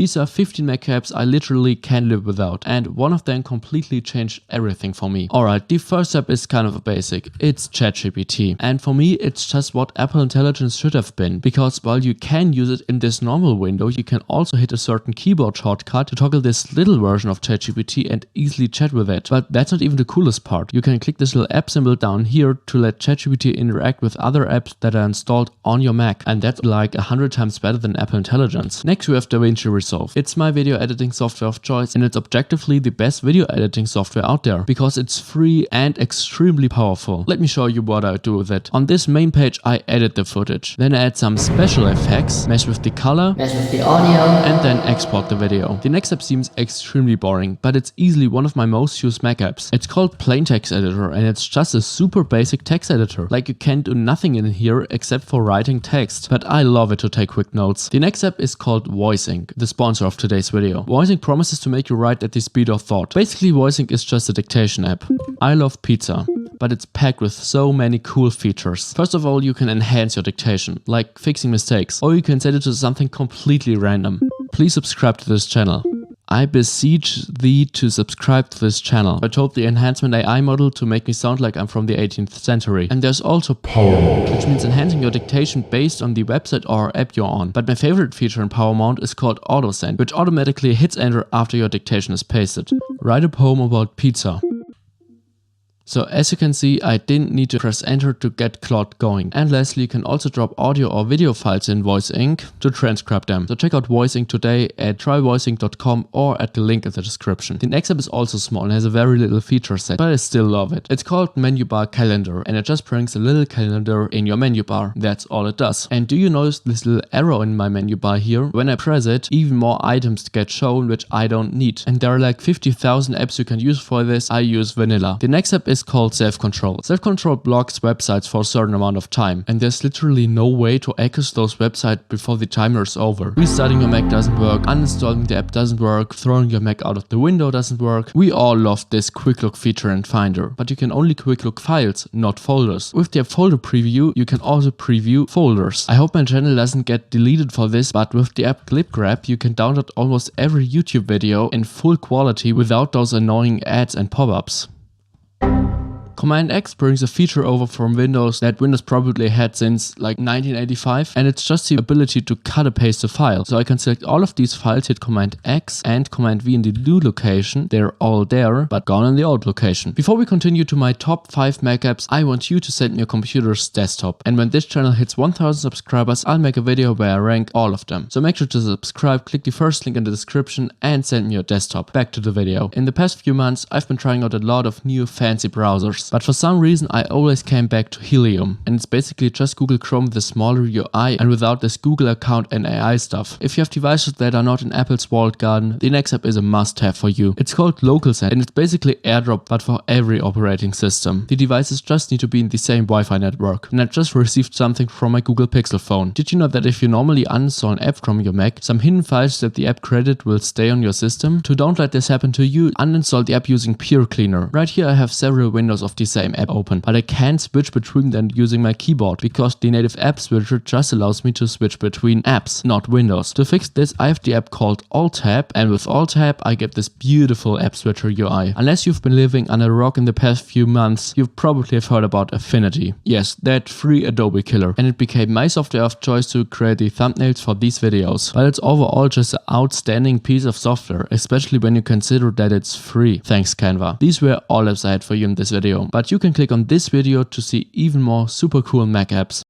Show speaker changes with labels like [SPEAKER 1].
[SPEAKER 1] These are 15 Mac apps I literally can't live without, and one of them completely changed everything for me. Alright, the first app is kind of a basic. It's ChatGPT. And for me, it's just what Apple Intelligence should have been, because while you can use it in this normal window, you can also hit a certain keyboard shortcut to toggle this little version of ChatGPT and easily chat with it. But that's not even the coolest part. You can click this little app symbol down here to let ChatGPT interact with other apps that are installed on your Mac, and that's like 100 times better than Apple Intelligence. Next we have DaVinci Resolve. It's my video editing software of choice, and it's objectively the best video editing software out there because it's free and extremely powerful. Let me show you what I do with it. On this main page I edit the footage, then I add some special effects, mess with the color,
[SPEAKER 2] mess with the audio,
[SPEAKER 1] and then export the video. The next step seems extremely boring, but it's easily one of my most used Mac apps. It's called Plain Text Editor, and it's just a super basic text editor. Like, you can do nothing in here except for writing text, but I love it to take quick notes. The next app is called VoiceInk, the sponsor of today's video. VoiceInk promises to make you write at the speed of thought. Basically, VoiceInk is just a dictation app. I love pizza, but it's packed with so many cool features. First of all, you can enhance your dictation, like fixing mistakes, or you can set it to something completely random. Please subscribe to this channel. I beseech thee to subscribe to this channel. I told the enhancement AI model to make me sound like I'm from the 18th century. And there's also Power Mode, which means enhancing your dictation based on the website or app you're on. But my favorite feature in Power Mode is called Auto Send, which automatically hits enter after your dictation is pasted. Write a poem about pizza. So as you can see, I didn't need to press enter to get Claude going. And lastly, you can also drop audio or video files in VoiceInk to transcribe them. So check out VoiceInk today at tryvoicink.com or at the link in the description. The next app is also small and has a very little feature set, but I still love it. It's called Menu Bar Calendar, and it just brings a little calendar in your menu bar. That's all it does. And do you notice this little arrow in my menu bar here? When I press it, even more items get shown which I don't need. And there are like 50,000 apps you can use for this. I use vanilla. The next app is called Self-Control. Self-Control blocks websites for a certain amount of time, and there's literally no way to access those websites before the timer is over. Restarting your Mac doesn't work, uninstalling the app doesn't work, throwing your Mac out of the window doesn't work. We all love this quick look feature in Finder, but you can only quick look files, not folders. With the app folder preview, you can also preview folders. I hope my channel doesn't get deleted for this, but with the app Clip Grab, you can download almost every YouTube video in full quality without those annoying ads and pop-ups. Command X brings a feature over from Windows that Windows probably had since like 1985, and it's just the ability to cut and paste a file. So I can select all of these files, hit Command X and Command V in the new location. They're all there, but gone in the old location. Before we continue to my top 5 Mac apps, I want you to send me your computer's desktop. And when this channel hits 1000 subscribers, I'll make a video where I rank all of them. So make sure to subscribe, click the first link in the description and send me your desktop. Back to the video. In the past few months, I've been trying out a lot of new fancy browsers. But for some reason I always came back to Helium, and it's basically just Google Chrome with a smaller UI and without this Google account and AI stuff. If you have devices that are not in Apple's walled garden, the next app is a must-have for you. It's called LocalSend, and it's basically AirDrop but for every operating system. The devices just need to be in the same Wi-Fi network. And I just received something from my Google Pixel phone. Did you know that if you normally uninstall an app from your Mac, some hidden files that the app created will stay on your system? To don't let this happen to you, uninstall the app using Pure Cleaner. Right here I have several windows of the same app open, but I can't switch between them using my keyboard because the native app switcher just allows me to switch between apps, not windows. To fix this, I have the app called Alt-Tab, and with Alt-Tab I get this beautiful app switcher UI. Unless you've been living under a rock in the past few months, you probably have heard about Affinity. Yes, that free Adobe killer, and it became my software of choice to create the thumbnails for these videos. But it's overall just an outstanding piece of software, especially when you consider that it's free. Thanks Canva. These were all apps I had for you in this video, but you can click on this video to see even more super cool Mac apps.